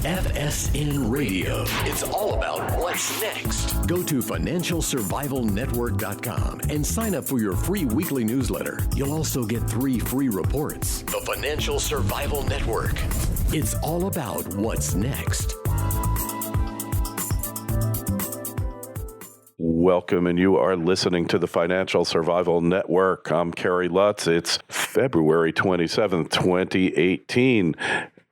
FSN Radio. It's all about what's next. Go to financialsurvivalnetwork.com and sign up for your free weekly newsletter. You'll also get 3 free reports. The Financial Survival Network. It's all about what's next. Welcome, and you are listening to the Financial Survival Network. I'm Kerry Lutz. It's February 27th, 2018,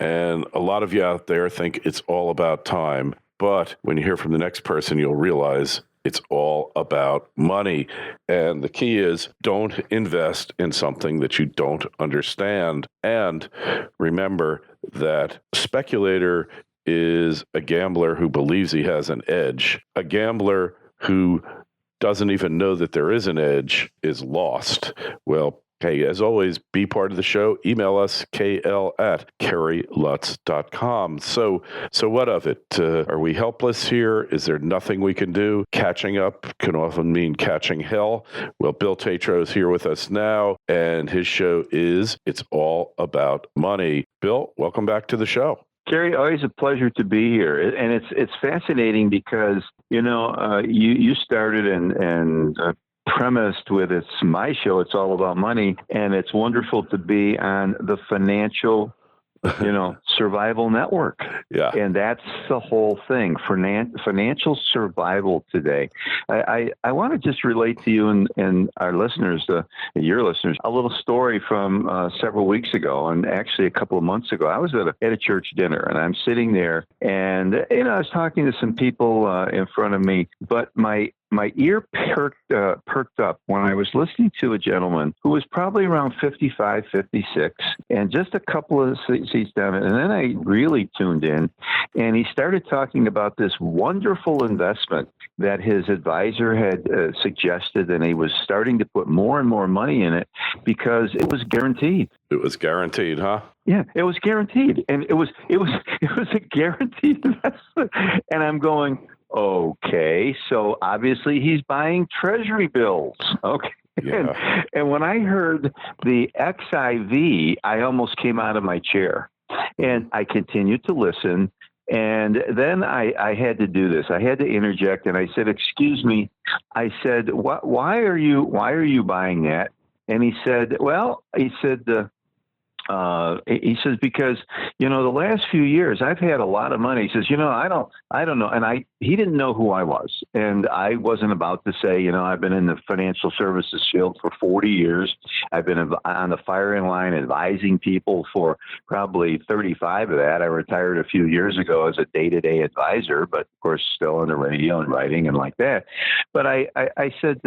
and a lot of you out there think it's all about time. But when you hear from the next person, you'll realize it's all about money. And the key is don't invest in something that you don't understand. And remember that speculator is a gambler who believes he has an edge. A gambler who doesn't even know that there is an edge is lost. Well, hey, as always, be part of the show. Email us, kl@kerrylutz.com. So what of it? Are we helpless here? Is there nothing we can do? Catching up can often mean catching hell. Well, Bill Tatro is here with us now, and his show is It's All About Money. Bill, welcome back to the show. Kerry, always a pleasure to be here, and it's fascinating because you started and premised with it's my show. It's all about money, and it's wonderful to be on the Financial Survival Network. Yeah, and that's the whole thing. Financial survival today. I want to just relate to you and our listeners, your listeners, a little story from several weeks ago, and actually a couple of months ago. I was at a church dinner, and I'm sitting there, and I was talking to some people in front of me, but my ear perked up when I was listening to a gentleman who was probably around 55, 56, and just a couple of seats down. And then I really tuned in, and he started talking about this wonderful investment that his advisor had suggested, and he was starting to put more and more money in it because it was guaranteed. It was guaranteed, huh? Yeah, it was guaranteed, and it was a guaranteed investment. And I'm going, okay, so obviously he's buying Treasury Bills. Okay. Yeah. And when I heard the XIV, I almost came out of my chair. And I continued to listen. And then I had to do this. I had to interject, and I said, "Excuse me." I said, "Why are you buying that?" And he said, he says, because, the last few years I've had a lot of money. He says, I don't know. And he didn't know who I was. And I wasn't about to say, I've been in the financial services field for 40 years. I've been on the firing line advising people for probably 35 of that. I retired a few years ago as a day-to-day advisor, but of course still on the radio and writing and like that. But I said,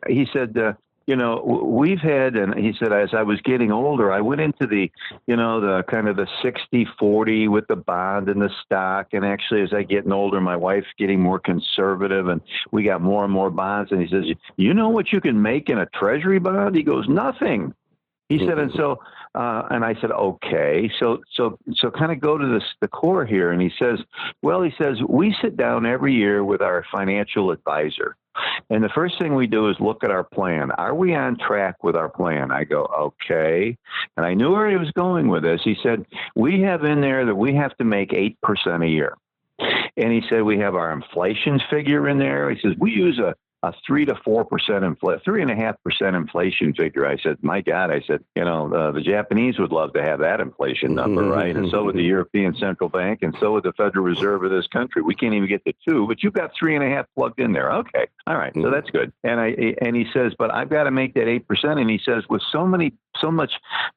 he said, we've had, and he said, as I was getting older, I went into the kind of the 60-40 with the bond and the stock. And actually, as I getting older, my wife's getting more conservative, and we got more and more bonds. And he says, you know what you can make in a treasury bond? He goes, nothing. He said, and so, and I said, okay, so kind of go to the core here. And he says, we sit down every year with our financial advisor. And the first thing we do is look at our plan. Are we on track with our plan? I go, okay. And I knew where he was going with this. He said, we have in there that we have to make 8% a year. And he said, we have our inflation figure in there. He says, we use a 3 to 4% 3.5% inflation figure. I said, my God, the Japanese would love to have that inflation number, right? And so would the European Central Bank, and so would the Federal Reserve of this country. We can't even get to 2, but you've got 3.5 plugged in there. Okay, all right, so that's good. And he says, but I've got to make that 8%. And he says, with so much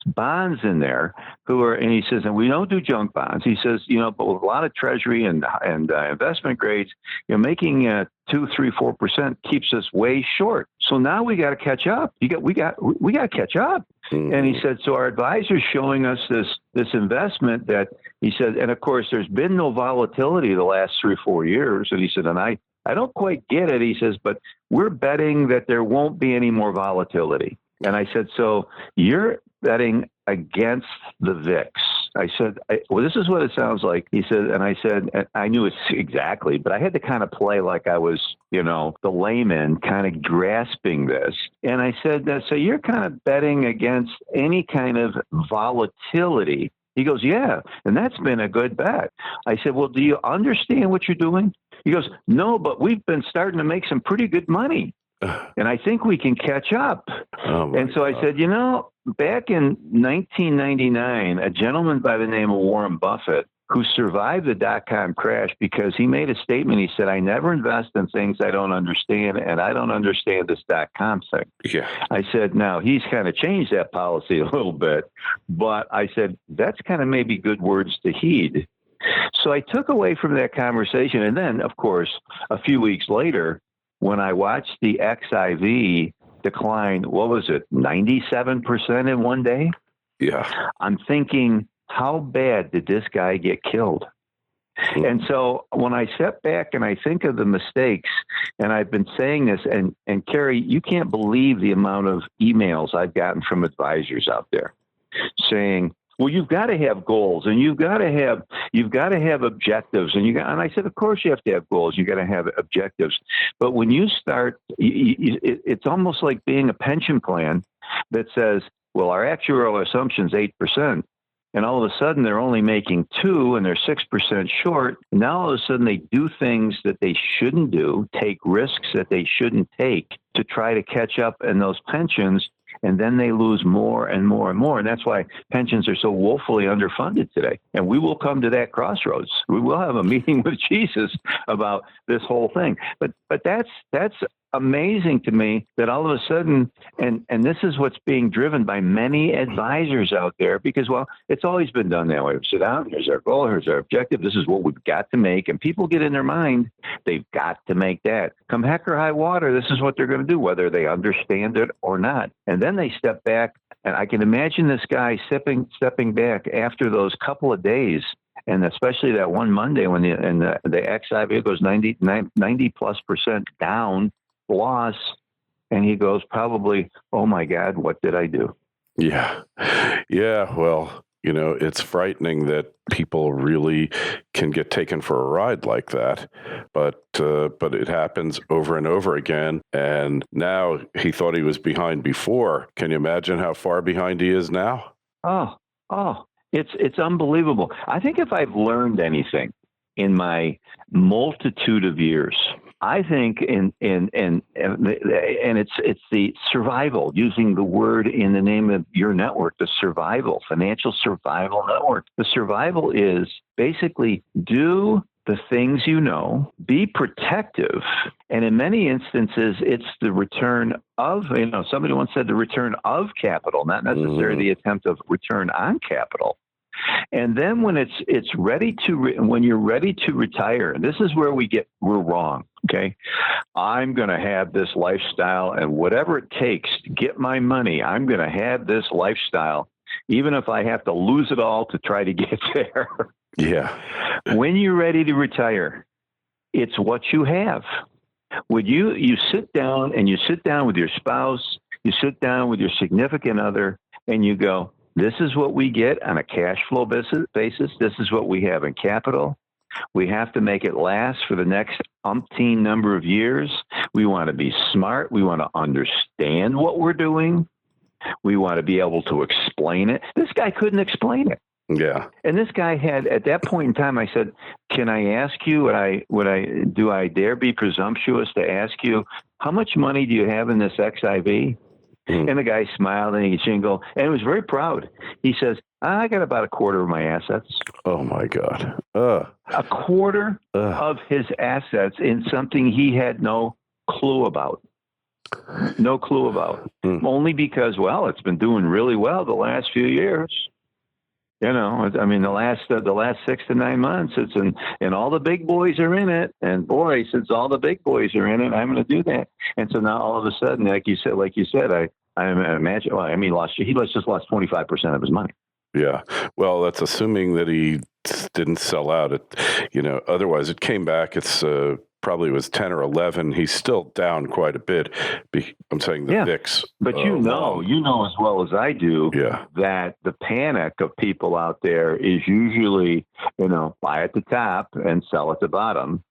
bonds in there, and he says, and we don't do junk bonds. He says, but with a lot of Treasury and investment grades, making 2, 3, 4% keeps us way short. So now we got to catch up. We got to catch up. Mm-hmm. And he said, so our advisor's showing us this investment that he said, and of course there's been no volatility the last 3 or 4 years. And he said, and I don't quite get it. He says, but we're betting that there won't be any more volatility. And I said, so you're betting against the VIX. I said, well, this is what it sounds like. He said, and I said, and I knew it exactly, but I had to kind of play like I was, the layman kind of grasping this. And I said, so you're kind of betting against any kind of volatility He goes, yeah, and that's been a good bet. I said, well, do you understand what you're doing? He goes, no, but we've been starting to make some pretty good money, and I think we can catch up. And so I said, back in 1999, a gentleman by the name of Warren Buffett, who survived the dot-com crash because he made a statement. He said, I never invest in things I don't understand, and I don't understand this dot-com thing. Yeah. I said, now, he's kind of changed that policy a little bit, but I said, that's kind of maybe good words to heed. So I took away from that conversation. And then, of course, a few weeks later, when I watched the XIV decline, what was it, 97% in one day? Yeah. I'm thinking, how bad did this guy get killed? And so when I step back and I think of the mistakes, and I've been saying this, and Carrie, you can't believe the amount of emails I've gotten from advisors out there saying, well, you've got to have goals, and you've got to have objectives, and and I said, of course you have to have goals, you got to have objectives, but when you start, it's almost like being a pension plan that says, well, our actuarial assumption is 8%. And all of a sudden, they're only making 2%, and they're 6% short. And now all of a sudden, they do things that they shouldn't do, take risks that they shouldn't take to try to catch up in those pensions. And then they lose more and more and more. And that's why pensions are so woefully underfunded today. And we will come to that crossroads. We will have a meeting with Jesus about this whole thing. But that's amazing to me that all of a sudden, and this is what's being driven by many advisors out there, because, well, it's always been done that way. We sit down, here's our goal, here's our objective, this is what we've got to make. And people get in their mind, they've got to make that. Come heck or high water, this is what they're going to do, whether they understand it or not. And then they step back, and I can imagine this guy stepping back after those couple of days, and especially that one Monday when the XIV goes 90+% down, loss, and he goes probably, oh my God, what did I do? Yeah. Well, it's frightening that people really can get taken for a ride like that, but it happens over and over again. And now he thought he was behind before. Can you imagine how far behind he is now? Oh, it's unbelievable. I think if I've learned anything in my multitude of years, I think and it's the survival, using the word in the name of your network, the survival, financial survival network. The survival is basically do the things be protective, and in many instances, it's the return of, somebody once said the return of capital, not necessarily the attempt of return on capital. And then when it's ready when you're ready to retire, and this is where we're wrong. Okay, I'm going to have this lifestyle, and whatever it takes to get my money, I'm going to have this lifestyle, even if I have to lose it all to try to get there. Yeah. When you're ready to retire, it's what you have. When you sit down with your spouse, you sit down with your significant other, and you go, this is what we get on a cash flow basis. This is what we have in capital. We have to make it last for the next umpteen number of years. We want to be smart. We want to understand what we're doing. We want to be able to explain it. This guy couldn't explain it. Yeah. And this guy had, at that point in time, I said, can I ask you, do I dare be presumptuous to ask you, how much money do you have in this XIV? And the guy smiled and he jingled and was very proud. He says, I got about a quarter of my assets. Oh my God. A quarter of his assets in something he had no clue about. No clue about. Only because, well, it's been doing really well the last few years. The last 6 to 9 months, and all the big boys are in it. And boy, since all the big boys are in it, I'm going to do that. And so now all of a sudden, like you said, I imagine. Well, I mean, he just lost 25% of his money. Yeah. Well, that's assuming that he didn't sell out. Otherwise it came back. It's probably was 10 or 11. He's still down quite a bit. I'm saying the VIX. But you know as well as I do that the panic of people out there is usually, buy at the top and sell at the bottom.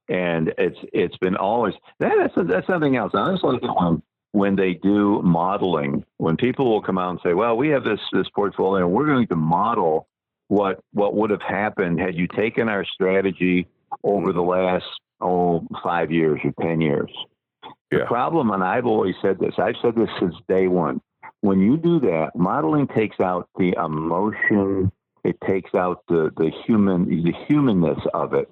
And it's been always, that's something else. I just like it when they do modeling, when people will come out and say, well, we have this portfolio and we're going to model what would have happened had you taken our strategy over the last 5 years or 10 years. The problem, and I've always said this, I've said this since day one. When you do that, modeling takes out the emotion, it takes out the humanness of it.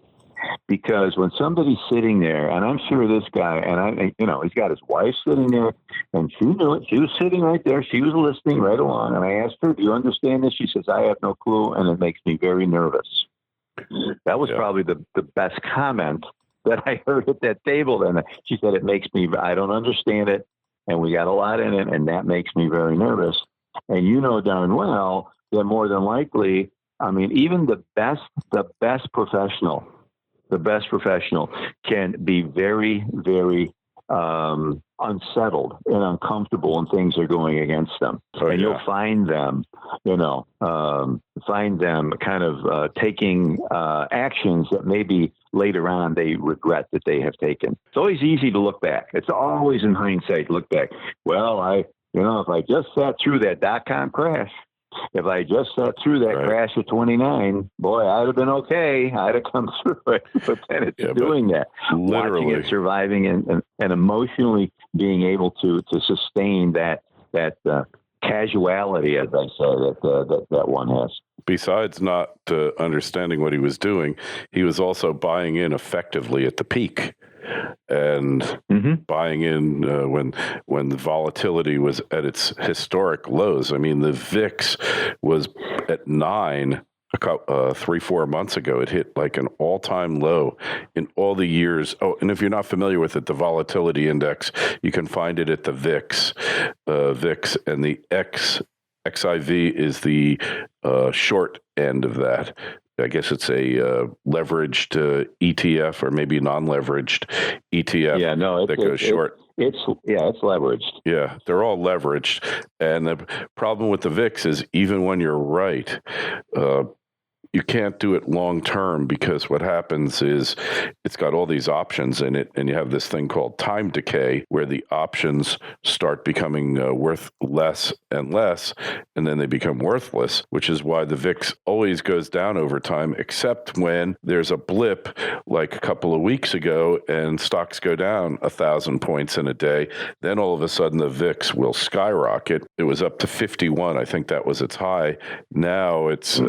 Because when somebody's sitting there, and I'm sure this guy, and he's got his wife sitting there, and she knew it. She was sitting right there. She was listening right along. And I asked her, "Do you understand this?" She says, "I have no clue, and it makes me very nervous." That was probably the best comment that I heard at that table. And she said, I don't understand it, and we got a lot in it, and that makes me very nervous. And you know darn well that more than likely, I mean, even the best professional can be very, very unsettled and uncomfortable when things are going against them. You'll find them, kind of taking actions that maybe later on they regret that they have taken. It's always easy to look back. It's always in hindsight to look back. Well, if I just sat through that .com crash, if I just sat through that crash of 29, boy, I'd have been okay. I'd have come through it. But then it's doing that, watching it, surviving, and emotionally being able to sustain that casuality, as I say, that one has. Besides not understanding what he was doing, he was also buying in effectively at the peak. And buying in when the volatility was at its historic lows. I mean, the VIX was at 9 3-4 months ago. It hit like an all-time low in all the years. Oh, and if you're not familiar with it, the Volatility Index, you can find it at the VIX. VIX and the XIV is the short end of that. I guess it's a leveraged ETF or maybe non-leveraged ETF that goes short. It's leveraged. Yeah, they're all leveraged. And the problem with the VIX is even when you're right, you can't do it long term because what happens is it's got all these options in it, and you have this thing called time decay where the options start becoming worth less and less, and then they become worthless, which is why the VIX always goes down over time, except when there's a blip like a couple of weeks ago and stocks go down 1,000 points in a day. Then all of a sudden the VIX will skyrocket. It was up to 51. I think that was its high. Now it's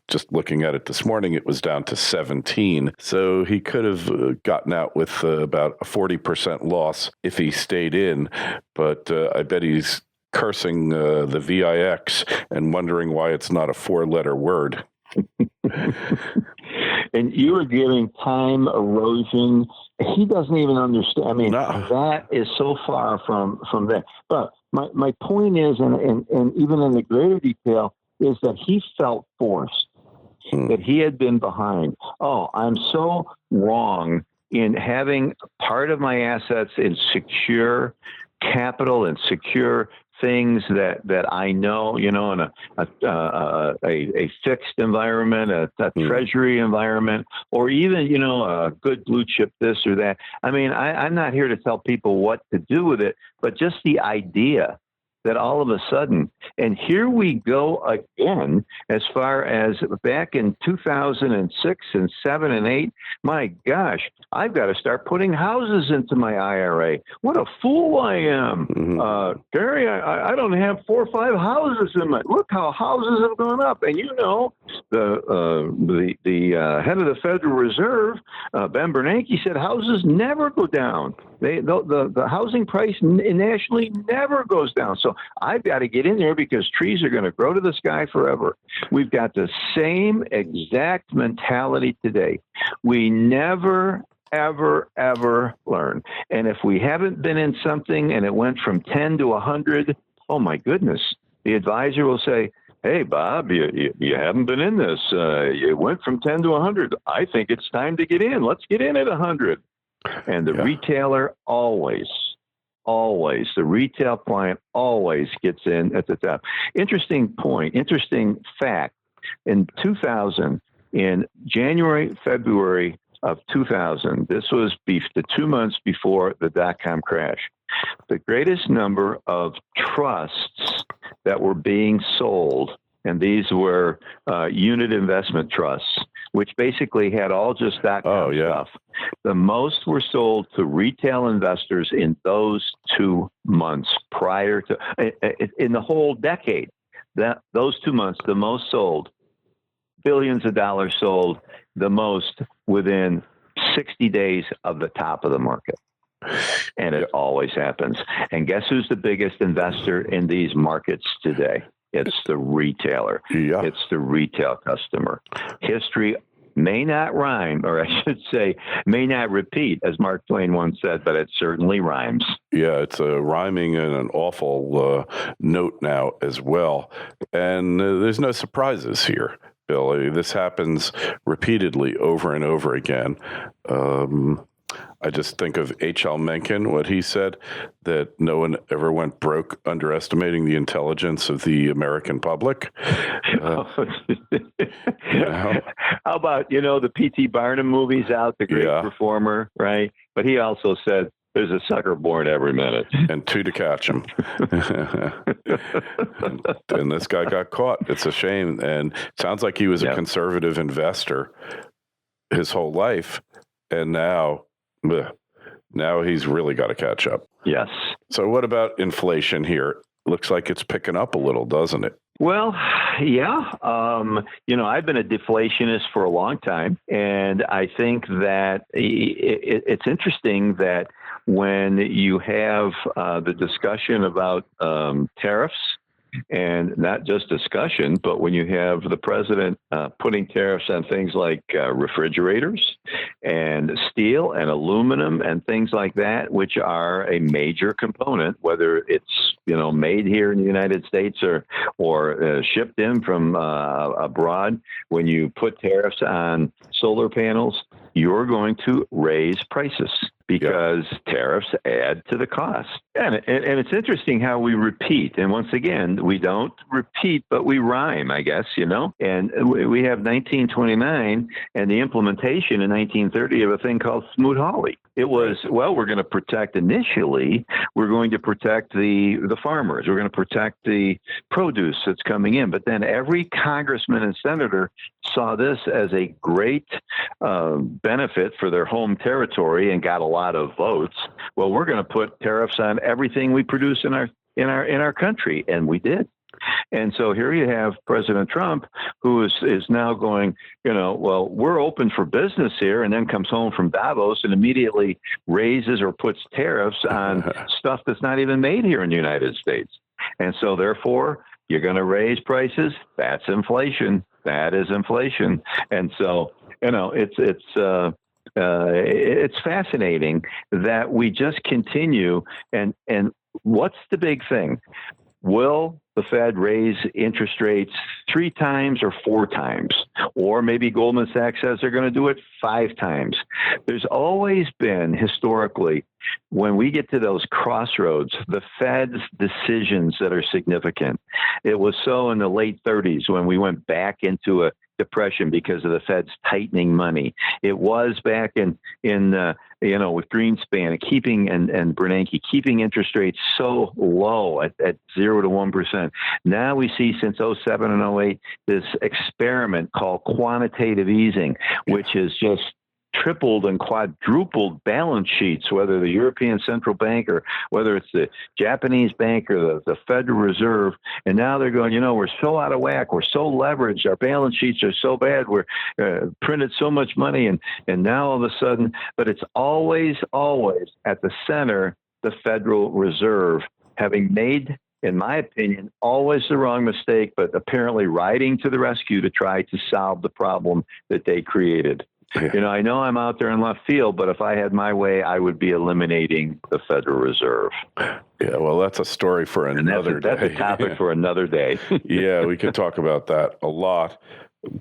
just looking at it this morning, it was down to 17. So he could have gotten out with about a 40% loss if he stayed in. But I bet he's cursing the VIX and wondering why it's not a 4-letter word. And you were giving time erosion. He doesn't even understand. I mean, that is so far from that. But my point is, and even in the greater detail, is that he felt forced. That he had been behind. Oh, I'm so wrong in having part of my assets in secure capital and secure things that I know, in a fixed environment, a treasury environment, or even, a good blue chip this or that. I mean, I'm not here to tell people what to do with it, but just the idea that all of a sudden, and here we go again, as far as back in 2006 and 7 and 8, my gosh, I've got to start putting houses into my IRA. What a fool I am. Gary, I don't have 4 or 5 houses in my, look how houses have gone up. And the head of the Federal Reserve, Ben Bernanke, said houses never go down. The housing price nationally never goes down. So I've got to get in there because trees are going to grow to the sky forever. We've got the same exact mentality today. We never, ever, ever learn. And if we haven't been in something and it went from 10 to 100, oh my goodness, the advisor will say, hey, Bob, you haven't been in this. It went from 10 to 100. I think it's time to get in. Let's get in at 100. And the retailer always, the retail client always gets in at the top. Interesting point, interesting fact. In 2000, in January, February of 2000, this was the 2 months before the .com crash, the greatest number of trusts that were being sold and these were unit investment trusts, which basically had all just .com stuff. The most were sold to retail investors in those 2 months prior to, in the whole decade. Those 2 months, the most sold, billions of dollars sold, the most within 60 days of the top of the market. And it always happens. And guess who's the biggest investor in these markets today? It's the retailer. Yeah. It's the retail customer. History may not rhyme, or I should say, may not repeat, as Mark Twain once said, but it certainly rhymes. Yeah, it's rhyming in an awful note now as well. And there's no surprises here, Billy. This happens repeatedly over and over again. I just think of H.L. Mencken, what he said, that no one ever went broke underestimating the intelligence of the American public. How about, the P.T. Barnum movies out, The Great Performer, right? But he also said, there's a sucker born every minute. And two to catch him. and this guy got caught. It's a shame. And it sounds like he was a conservative investor his whole life. And now he's really got to catch up. Yes. So what about inflation here? Looks like it's picking up a little, doesn't it? Well, yeah. I've been a deflationist for a long time, and I think that it's interesting that when you have the discussion about tariffs, and not just discussion, but when you have the president putting tariffs on things like refrigerators and steel and aluminum and things like that, which are a major component, whether it's made here in the United States or shipped in from abroad, when you put tariffs on solar panels, you're going to raise prices because tariffs add to the cost. And it's interesting how we repeat. And once again, we don't repeat, but we rhyme, I guess, And we have 1929 and the implementation in 1930 of a thing called Smoot-Hawley. It was, we're going to protect initially, we're going to protect the farmers. We're going to protect the produce that's coming in. But then every congressman and senator saw this as a great benefit for their home territory and got a lot of votes. Well, we're going to put tariffs on everything we produce in our country, and we did. And so here you have President Trump, who is now going, we're open for business here, and then comes home from Davos and immediately raises or puts tariffs on stuff that's not even made here in the United States. And so therefore, you're going to raise prices. That's inflation. That is inflation. And so, it's fascinating that we just continue. And what's the big thing? Will the Fed raise interest rates 3 times or 4 times? Or maybe Goldman Sachs says they're going to do it 5 times. There's always been, historically, when we get to those crossroads, the Fed's decisions that are significant. It was so in the late 30s when we went back into a depression because of the Fed's tightening money. It was back in with Greenspan and Bernanke keeping interest rates so low at 0 to 1%. Now we see since 07 and 08 this experiment called quantitative easing, which has just tripled and quadrupled balance sheets, whether the European Central Bank or whether it's the Japanese bank or the Federal Reserve. And now they're going, we're so out of whack. We're so leveraged. Our balance sheets are so bad. We're printed so much money. And now all of a sudden, but it's always at the center, the Federal Reserve, having made, in my opinion, always the wrong mistake, but apparently riding to the rescue to try to solve the problem that they created. Yeah. I know I'm out there in left field, but if I had my way, I would be eliminating the Federal Reserve. Yeah, well, that's a story for another day. That's a topic for another day. Yeah, we could talk about that a lot.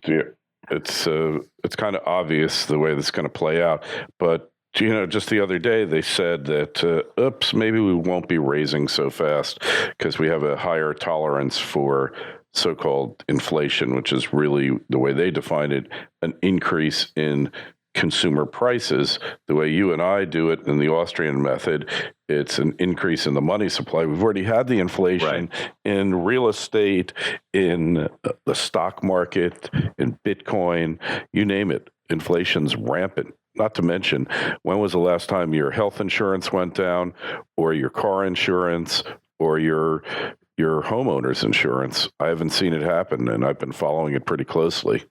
It's kind of obvious the way this is going to play out. But, just the other day they said that, maybe we won't be raising so fast because we have a higher tolerance for so-called inflation, which is really the way they define it, an increase in consumer prices the way you and I do it in the Austrian method. It's an increase in the money supply. We've already had the inflation in real estate, in the stock market, in Bitcoin, you name it. Inflation's rampant. Not to mention, when was the last time your health insurance went down, or your car insurance, or your homeowner's insurance? I haven't seen it happen, and I've been following it pretty closely.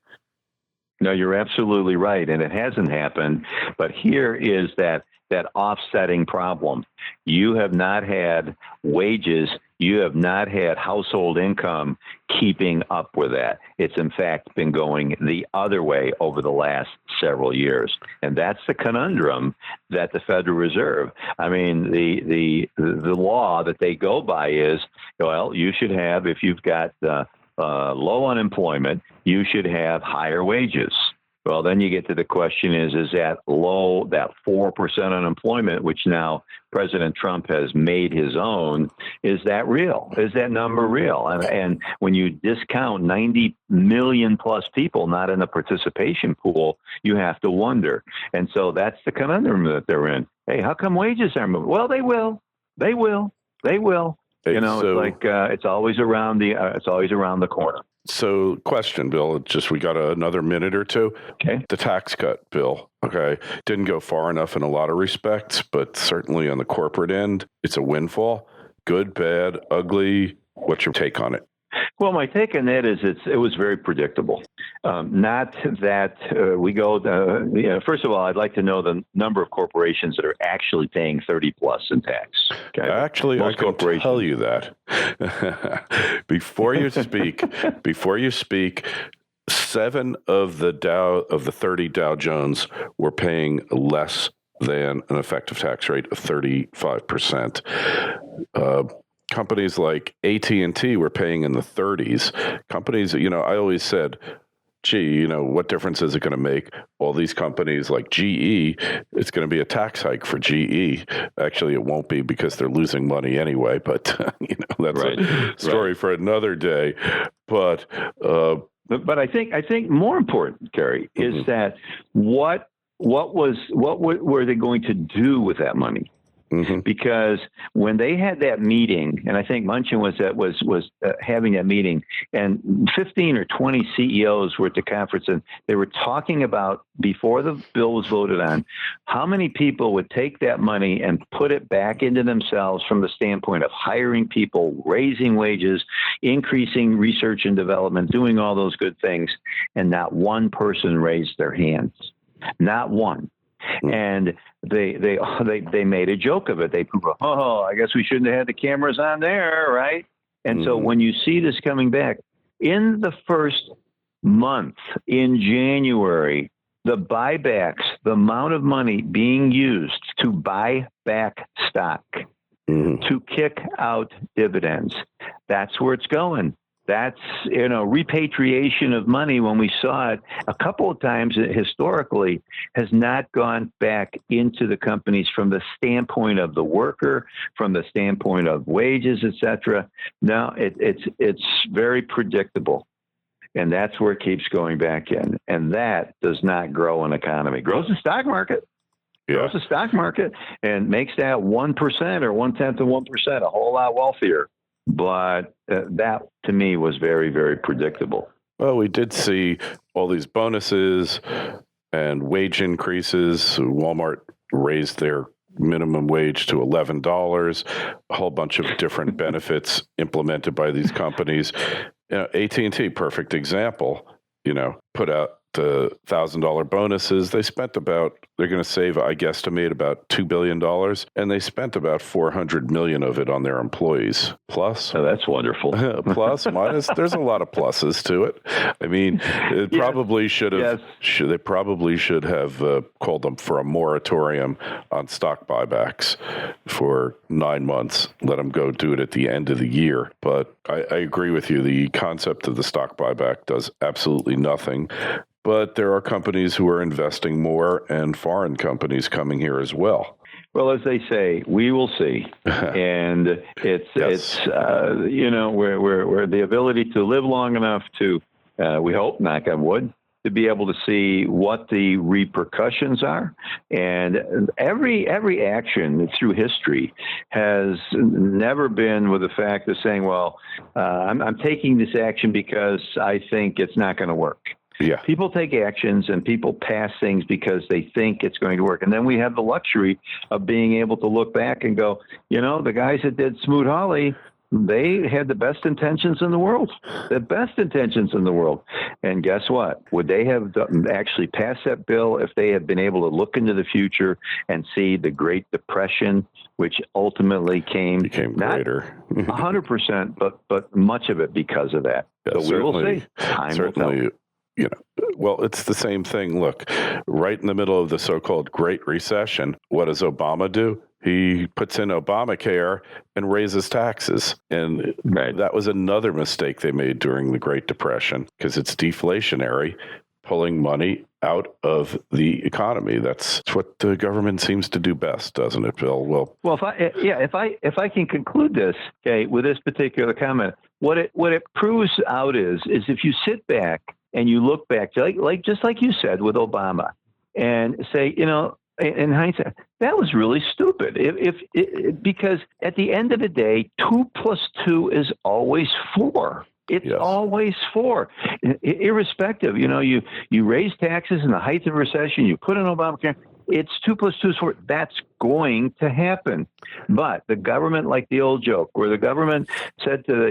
No, you're absolutely right, and it hasn't happened. But here is that offsetting problem. You have not had wages. You have not had household income keeping up with that. It's in fact been going the other way over the last several years, and that's the conundrum that the Federal Reserve. I mean, the law that they go by is, well, you should have, if you've got low unemployment, you should have higher wages. Well, then you get to the question is that low, that 4% unemployment, which now President Trump has made his own, is that real? Is that number real? And when you discount 90 million plus people not in the participation pool, you have to wonder. And so that's the conundrum that they're in. Hey, how come wages are moving? Well, they will. They will. They will. Hey, it's like it's always around the corner. So, question, Bill, we got another minute or two. Okay. The tax cut, Bill, didn't go far enough in a lot of respects, but certainly on the corporate end, it's a windfall. Good, bad, ugly. What's your take on it? Well, my take on that is it was very predictable. Not that we go. First of all, I'd like to know the number of corporations that are actually paying 30 plus in tax. Okay? Actually, I can tell you that before you speak. 7 of the 30 Dow Jones were paying less than an effective tax rate of 35%. Companies like AT&T were paying in the 30s. Companies, I always said, gee, what difference is it going to make? All these companies like GE, it's going to be a tax hike for GE. Actually, it won't be because they're losing money anyway, but, that's a story for another day. But I think more important, Gary, is that what were they going to do with that money? Mm-hmm. Because when they had that meeting, and I think Munchin was having that meeting, and 15 or 20 CEOs were at the conference, and they were talking about, before the bill was voted on, how many people would take that money and put it back into themselves from the standpoint of hiring people, raising wages, increasing research and development, doing all those good things, and not one person raised their hands. Not one. And they made a joke of it. They I guess we shouldn't have had the cameras on there, right? And so when you see this coming back, in the first month, in January, the buybacks, the amount of money being used to buy back stock, to kick out dividends, that's where it's going. That's, repatriation of money, when we saw it a couple of times historically, has not gone back into the companies from the standpoint of the worker, from the standpoint of wages, et cetera. No, it's very predictable. And that's where it keeps going back in. And that does not grow an economy. It grows the stock market. Grows the stock market and makes that 1% or 0.1% a whole lot wealthier. But that, to me, was very, very predictable. Well, we did see all these bonuses and wage increases. Walmart raised their minimum wage to $11, a whole bunch of different benefits implemented by these companies. AT&T, perfect example, put out the $1,000 bonuses. They're going to save, I guesstimate, about $2 billion, and they spent about $400 million of it on their employees. Plus, that's wonderful. Plus, minus, there's a lot of pluses to it. I mean, it probably should have. They probably should have called them for a moratorium on stock buybacks for 9 months. Let them go do it at the end of the year. But I agree with you. The concept of the stock buyback does absolutely nothing. But there are companies who are investing more, and foreign companies coming here as well. Well, as they say, we will see. And it's where the ability to live long enough to, we hope, knock on wood, to be able to see what the repercussions are. And every action through history has never been with the fact of saying, well, I'm taking this action because I think it's not going to work. Yeah. People take actions and people pass things because they think it's going to work. And then we have the luxury of being able to look back and go, the guys that did Smoot-Hawley, they had the best intentions in the world, And guess what? Would they have actually passed that bill if they had been able to look into the future and see the Great Depression, which ultimately became greater, 100%, but much of it because of that. Yeah, but we will see. Time will tell. Well, it's the same thing. Look, right in the middle of the so-called Great Recession, what does Obama do? He puts in Obamacare and raises taxes. And that was another mistake they made during the Great Depression because it's deflationary, pulling money out of the economy. That's what the government seems to do best, doesn't it, Bill? Well, if I can conclude this, with this particular comment, what it proves out is if you sit back and you look back, just like you said with Obama, and say, in hindsight, that was really stupid. Because at the end of the day, 2 + 2 is always 4. It's always 4, irrespective. You raise taxes in the height of recession. You put in Obamacare. It's 2 + 2 is 4. That's going to happen. But the government, like the old joke, where the government said to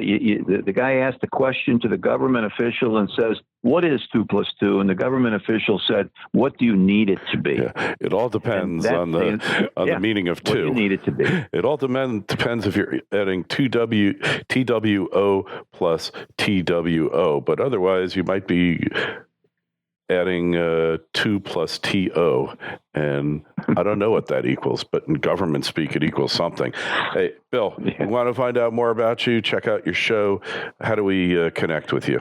the guy asked a question to the government official and says, "What is 2 + 2?" And the government official said, "What do you need it to be?" Yeah, it all depends on the meaning of 2. What you need it to be. It all depends if you're adding TWO plus TWO, but otherwise you might be adding 2 + TO, and I don't know what that equals, but in government speak, it equals something. Hey, Bill, you want to find out more about you? Check out your show. How do we connect with you?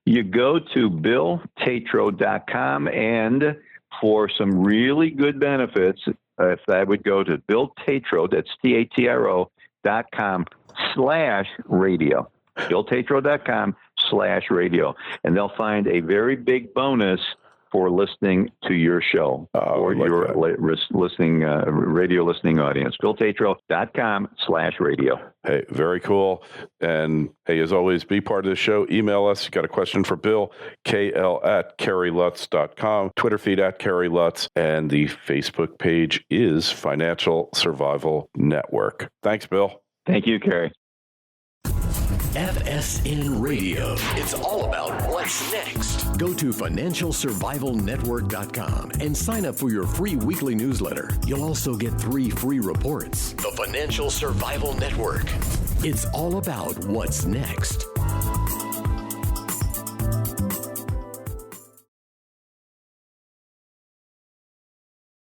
You go to BillTatro.com, and for some really good benefits, if I would go to Bill Tatro, that's TATRO.com/radio. BillTatro.com/radio, and they'll find a very big bonus for listening to your show or your radio listening audience. BillTatro.com/radio. Hey, very cool. And hey, as always, be part of the show. Email us. You got a question for Bill, KL@KerryLutz.com, Twitter feed @KerryLutz, and the Facebook page is Financial Survival Network. Thanks, Bill. Thank you, Kerry. FSN Radio. It's all about what's next. Go to financialsurvivalnetwork.com and sign up for your free weekly newsletter. You'll also get 3 free reports. The Financial Survival Network. It's all about what's next.